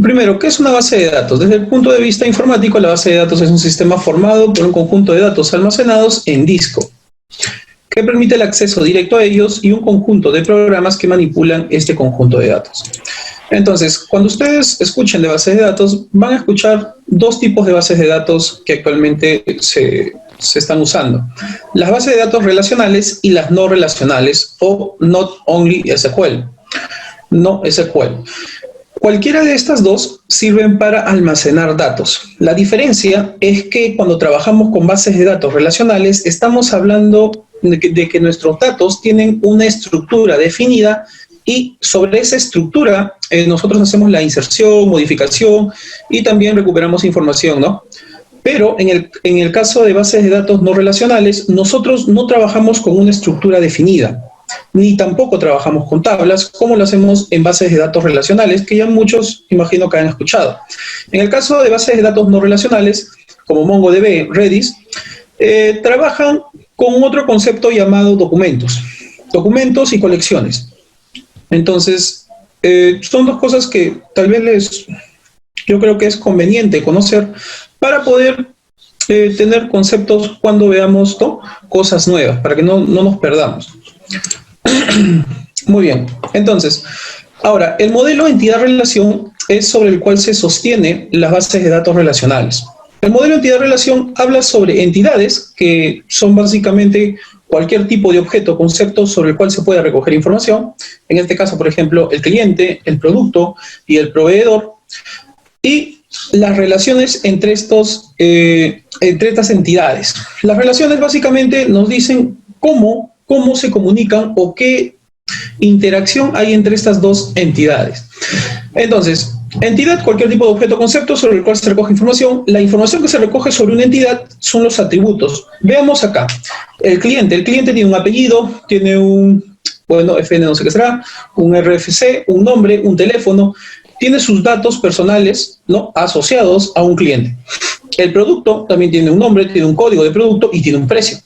Primero, ¿qué es una base de datos? Desde el punto de vista informático, la base de datos es un sistema formado por un conjunto de datos almacenados en disco, que permite el acceso directo a ellos y un conjunto de programas que manipulan este conjunto de datos. Entonces, cuando ustedes escuchen de bases de datos, van a escuchar dos tipos de bases de datos que actualmente se están usando. Las bases de datos relacionales y las no relacionales, o Not Only SQL. No SQL. Cualquiera de estas dos sirven para almacenar datos. La diferencia es que cuando trabajamos con bases de datos relacionales, estamos hablando de que nuestros datos tienen una estructura definida y sobre esa estructura nosotros hacemos la inserción, modificación y también recuperamos información, ¿no? Pero en el caso de bases de datos no relacionales, nosotros no trabajamos con una estructura definida, ni tampoco trabajamos con tablas, como lo hacemos en bases de datos relacionales, que ya muchos imagino que han escuchado. En el caso de bases de datos no relacionales, como MongoDB, Redis, trabajan con otro concepto llamado documentos y colecciones. Entonces, son dos cosas que tal vez yo creo que es conveniente conocer para poder tener conceptos cuando veamos, ¿no?, cosas nuevas, para que no nos perdamos. Muy bien, entonces, ahora, el modelo entidad-relación es sobre el cual se sostiene las bases de datos relacionales. El modelo entidad-relación habla sobre entidades que son básicamente cualquier tipo de objeto o concepto sobre el cual se puede recoger información. En este caso, por ejemplo, el cliente, el producto y el proveedor. Y las relaciones entre estas entidades. Las relaciones básicamente nos dicen cómo se comunican o qué interacción hay entre estas dos entidades. Entonces, entidad, cualquier tipo de objeto o concepto sobre el cual se recoge información. La información que se recoge sobre una entidad son los atributos. Veamos acá. El cliente tiene un apellido, tiene un, FN no sé qué será, un RFC, un nombre, un teléfono, tiene sus datos personales, ¿no?, asociados a un cliente. El producto también tiene un nombre, tiene un código de producto y tiene un precio.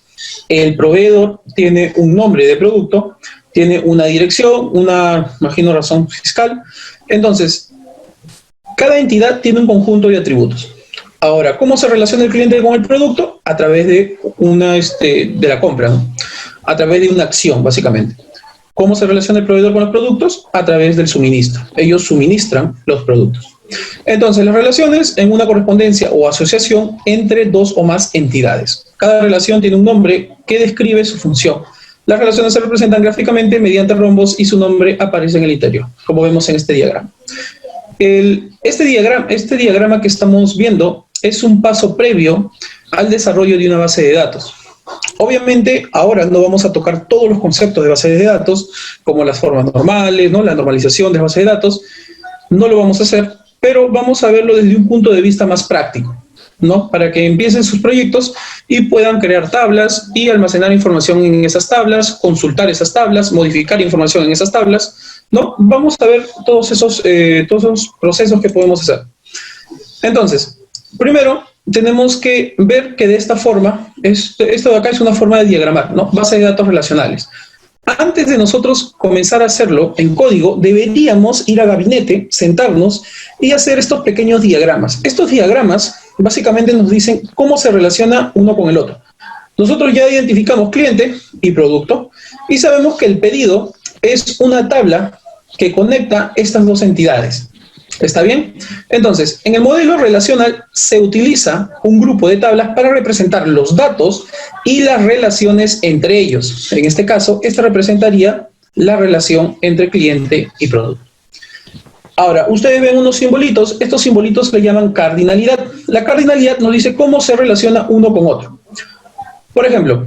El proveedor tiene un nombre de producto, tiene una dirección, imagino, razón fiscal. Entonces, cada entidad tiene un conjunto de atributos. Ahora, ¿cómo se relaciona el cliente con el producto? A través de de la compra, ¿no?, a través de una acción, básicamente. ¿Cómo se relaciona el proveedor con los productos? A través del suministro. Ellos suministran los productos. Entonces, las relaciones en una correspondencia o asociación entre dos o más entidades. Cada relación tiene un nombre que describe su función. Las relaciones se representan gráficamente mediante rombos y su nombre aparece en el interior, como vemos en este diagrama. Este diagrama que estamos viendo es un paso previo al desarrollo de una base de datos. Obviamente, ahora no vamos a tocar todos los conceptos de bases de datos, como las formas normales, ¿no?, la normalización de bases de datos. No lo vamos a hacer, pero vamos a verlo desde un punto de vista más práctico, ¿no?, para que empiecen sus proyectos y puedan crear tablas y almacenar información en esas tablas, consultar esas tablas, modificar información en esas tablas, ¿no? Vamos a ver todos esos procesos que podemos hacer. Entonces, primero tenemos que ver que de esta forma, esto de acá es una forma de diagramar, ¿no?, base de datos relacionales. Antes de nosotros comenzar a hacerlo en código, deberíamos ir a gabinete, sentarnos y hacer estos pequeños diagramas. Estos diagramas básicamente nos dicen cómo se relaciona uno con el otro. Nosotros ya identificamos cliente y producto y sabemos que el pedido es una tabla que conecta estas dos entidades. ¿Está bien? Entonces, en el modelo relacional se utiliza un grupo de tablas para representar los datos y las relaciones entre ellos. En este caso, esta representaría la relación entre cliente y producto. Ahora, ustedes ven unos simbolitos. Estos simbolitos le llaman cardinalidad. La cardinalidad nos dice cómo se relaciona uno con otro. Por ejemplo,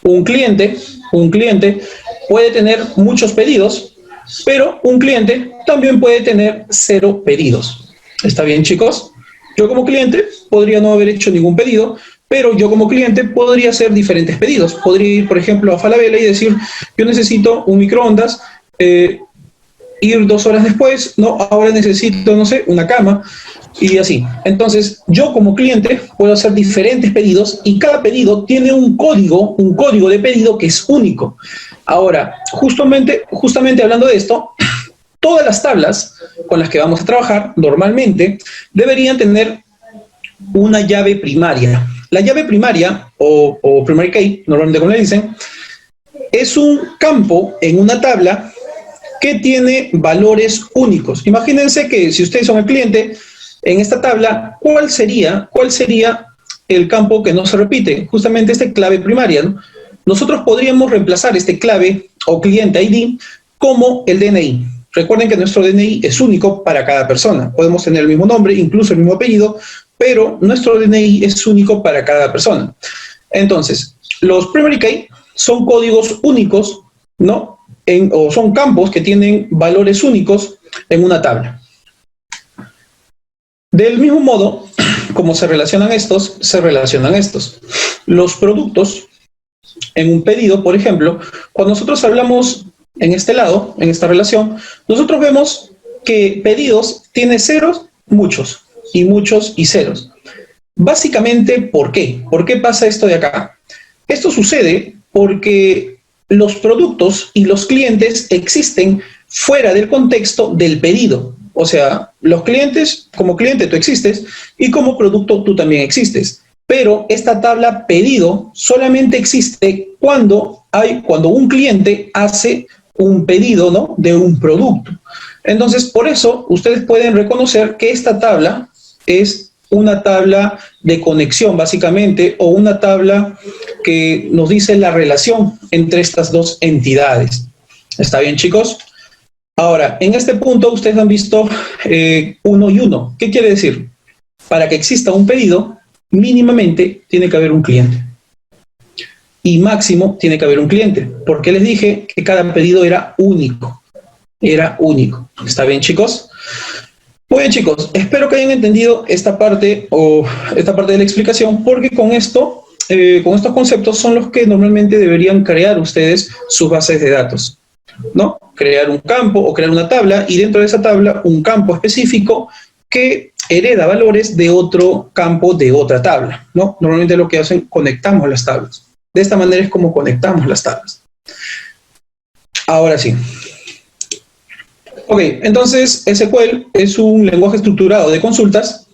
un cliente puede tener muchos pedidos, pero un cliente también puede tener 0 pedidos. ¿Está bien, chicos? Yo como cliente podría no haber hecho ningún pedido, pero yo como cliente podría hacer diferentes pedidos. Podría ir, por ejemplo, a Falabella y decir, yo necesito un microondas, ir 2 horas después, no, ahora necesito, no sé, una cama, y así. Entonces, yo como cliente puedo hacer diferentes pedidos y cada pedido tiene un código de pedido que es único. Ahora, justamente hablando de esto, todas las tablas con las que vamos a trabajar normalmente deberían tener una llave primaria. La llave primaria, o primary key, normalmente como le dicen, es un campo en una tabla que tiene valores únicos. Imagínense que si ustedes son el cliente, en esta tabla, ¿cuál sería el campo que no se repite? Justamente este clave primaria, ¿no? Nosotros podríamos reemplazar este clave o cliente ID como el DNI. Recuerden que nuestro DNI es único para cada persona. Podemos tener el mismo nombre, incluso el mismo apellido, pero nuestro DNI es único para cada persona. Entonces, los primary key son códigos únicos, ¿no? O son campos que tienen valores únicos en una tabla. Del mismo modo, como se relacionan estos. Los productos en un pedido, por ejemplo, cuando nosotros hablamos en este lado, en esta relación, nosotros vemos que pedidos tiene ceros, muchos y ceros. Básicamente, ¿por qué? ¿Por qué pasa esto de acá? Esto sucede porque los productos y los clientes existen fuera del contexto del pedido. O sea, los clientes, como cliente tú existes y como producto tú también existes. Pero esta tabla pedido solamente existe cuando un cliente hace un pedido, ¿no?, de un producto. Entonces, por eso ustedes pueden reconocer que esta tabla es una tabla de conexión, básicamente, o una tabla que nos dice la relación entre estas dos entidades. ¿Está bien, chicos? Ahora, en este punto ustedes han visto 1 y 1. ¿Qué quiere decir? Para que exista un pedido, mínimamente tiene que haber un cliente. Y máximo tiene que haber un cliente. Porque les dije que cada pedido era único. Era único. ¿Está bien, chicos? Muy bien, chicos. Espero que hayan entendido esta parte de la explicación, porque con estos conceptos son los que normalmente deberían crear ustedes sus bases de datos, ¿no? Crear un campo o crear una tabla, y dentro de esa tabla un campo específico que hereda valores de otro campo de otra tabla, ¿no? Normalmente lo que hacen, conectamos las tablas. De esta manera es como conectamos las tablas. Ahora sí. Ok, entonces SQL es un lenguaje estructurado de consultas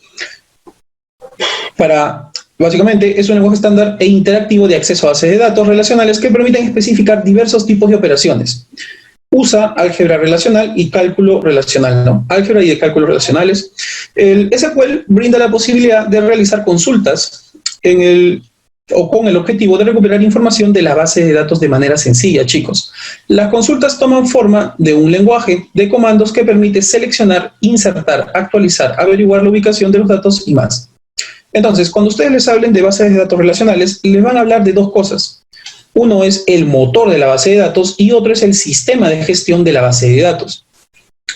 básicamente es un lenguaje estándar e interactivo de acceso a bases de datos relacionales que permiten especificar diversos tipos de operaciones. Usa álgebra relacional y cálculo relacional, ¿no? Álgebra y de cálculos relacionales. El SQL brinda la posibilidad de realizar consultas con el objetivo de recuperar información de la base de datos de manera sencilla, chicos. Las consultas toman forma de un lenguaje de comandos que permite seleccionar, insertar, actualizar, averiguar la ubicación de los datos y más. Entonces, cuando ustedes les hablen de bases de datos relacionales, les van a hablar de dos cosas. Uno es el motor de la base de datos y otro es el sistema de gestión de la base de datos.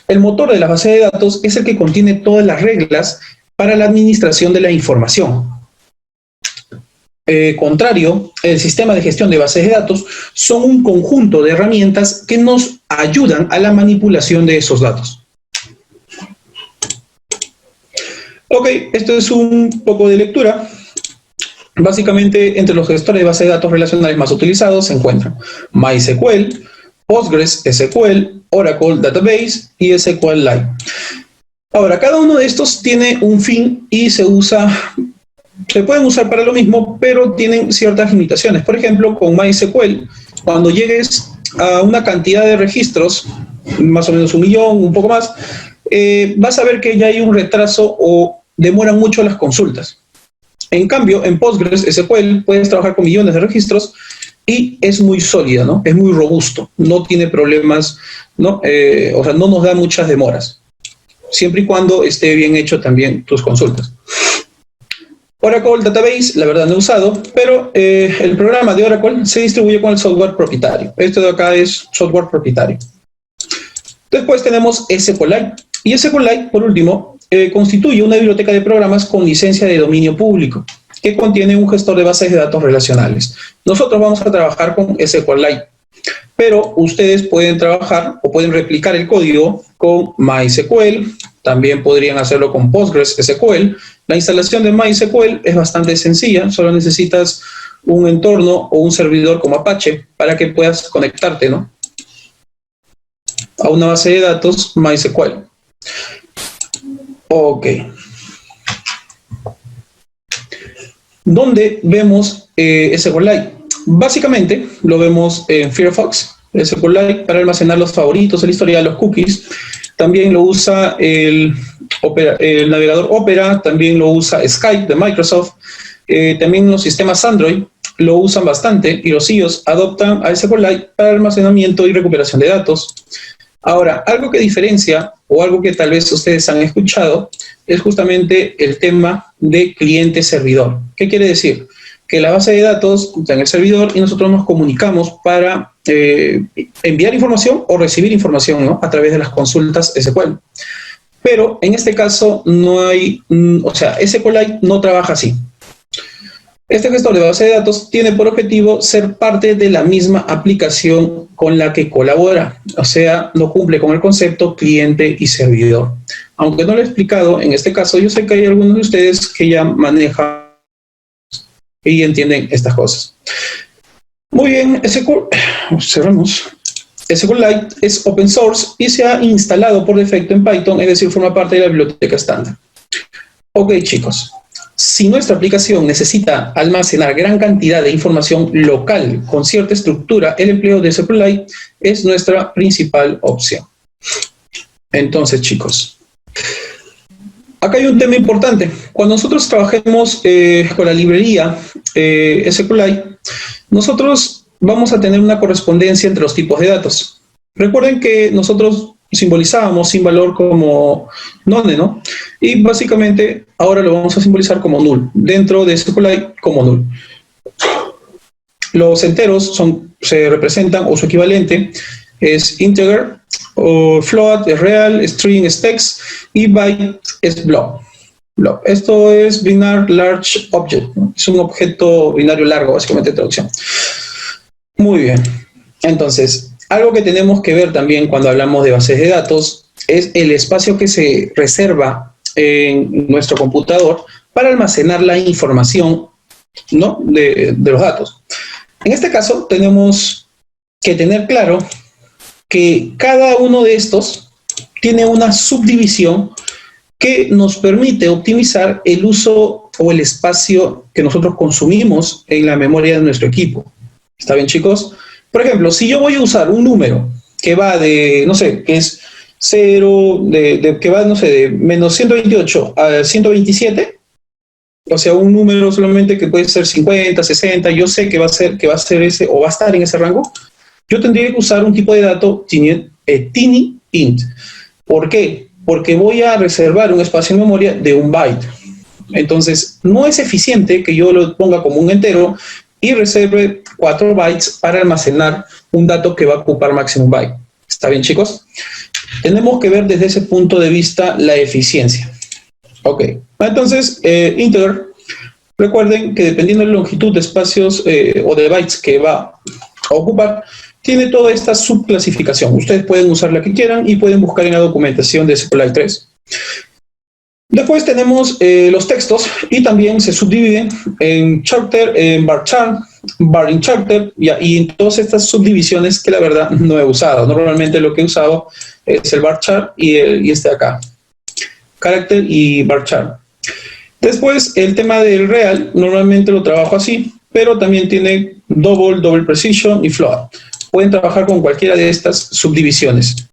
El motor de la base de datos es el que contiene todas las reglas para la administración de la información. Contrario, el sistema de gestión de bases de datos son un conjunto de herramientas que nos ayudan a la manipulación de esos datos. Ok, esto es un poco de lectura. Básicamente, entre los gestores de bases de datos relacionales más utilizados se encuentran MySQL, PostgreSQL, Oracle Database y SQLite. Ahora, cada uno de estos tiene un fin y se pueden usar para lo mismo, pero tienen ciertas limitaciones. Por ejemplo, con MySQL, cuando llegues a una cantidad de registros, más o menos 1 millón, un poco más, vas a ver que ya hay un retraso o demoran mucho las consultas. En cambio, en PostgreSQL puedes trabajar con millones de registros y es muy sólida, ¿no? Es muy robusto, no tiene problemas, ¿no? O sea, no nos da muchas demoras, siempre y cuando esté bien hecho también tus consultas. Oracle Database, la verdad no he usado, pero el programa de Oracle se distribuye con el software propietario. Esto de acá es software propietario. Después tenemos SQLite. Y SQLite, por último, constituye una biblioteca de programas con licencia de dominio público, que contiene un gestor de bases de datos relacionales. Nosotros vamos a trabajar con SQLite, pero ustedes pueden trabajar o pueden replicar el código con MySQL, también podrían hacerlo con PostgreSQL. La instalación de MySQL es bastante sencilla, solo necesitas un entorno o un servidor como Apache para que puedas conectarte, ¿no? a una base de datos MySQL. Ok. ¿Dónde vemos SQLite? Básicamente lo vemos en Firefox, SQLite para almacenar los favoritos, el historial, los cookies. También lo usa el navegador Opera, también lo usa Skype de Microsoft. También los sistemas Android lo usan bastante y los iOS adoptan a SQLite para almacenamiento y recuperación de datos. Ahora, algo que diferencia o algo que tal vez ustedes han escuchado es justamente el tema de cliente-servidor. ¿Qué quiere decir? Que la base de datos está en el servidor y nosotros nos comunicamos para enviar información o recibir información, ¿no?, a través de las consultas SQL. Pero en este caso no hay, o sea, SQLite no trabaja así. Este gestor de base de datos tiene por objetivo ser parte de la misma aplicación con la que colabora, o sea, no cumple con el concepto cliente y servidor. Aunque no lo he explicado, en este caso yo sé que hay algunos de ustedes que ya manejan y entienden estas cosas. Muy bien, cerramos. SQLite es open source y se ha instalado por defecto en Python, es decir, forma parte de la biblioteca estándar. Ok, chicos. Si nuestra aplicación necesita almacenar gran cantidad de información local con cierta estructura, el empleo de SQLite es nuestra principal opción. Entonces, chicos, acá hay un tema importante. Cuando nosotros trabajemos con la librería SQLite, nosotros vamos a tener una correspondencia entre los tipos de datos. Recuerden que nosotros simbolizábamos sin valor como none, ¿no? Y básicamente ahora lo vamos a simbolizar como null, dentro de SQLite como null. Los enteros se representan, o su equivalente es integer, o float es real, string es text y byte es blob. Esto es binar large object, ¿no? Es un objeto binario largo, básicamente, de traducción. Muy bien. Entonces, algo que tenemos que ver también cuando hablamos de bases de datos es el espacio que se reserva en nuestro computador para almacenar la información, ¿no?, de los datos. En este caso, tenemos que tener claro que cada uno de estos tiene una subdivisión que nos permite optimizar el uso o el espacio que nosotros consumimos en la memoria de nuestro equipo. ¿Está bien, chicos? Por ejemplo, si yo voy a usar un número que va de, no sé, que es 0, que va, no sé, de menos 128 a 127, o sea, un número solamente que puede ser 50, 60, yo sé que va a ser ese, o va a estar en ese rango, yo tendría que usar un tipo de dato tiny int. ¿Por qué? Porque voy a reservar un espacio en memoria de 1 byte. Entonces, no es eficiente que yo lo ponga como un entero y reserve 4 bytes para almacenar un dato que va a ocupar máximo 1 byte. ¿Está bien, chicos? Tenemos que ver desde ese punto de vista la eficiencia. Ok. Entonces, integer, recuerden que dependiendo de la longitud de espacios o de bytes que va a ocupar, tiene toda esta subclasificación. Ustedes pueden usar la que quieran y pueden buscar en la documentación de SQLite 3. Después tenemos los textos y también se subdividen en charter, en varchar, var in charter y en todas estas subdivisiones que la verdad no he usado. Normalmente lo que he usado es el varchar y este de acá, character y varchar. Después el tema del real, normalmente lo trabajo así, pero también tiene double precision y float. Pueden trabajar con cualquiera de estas subdivisiones.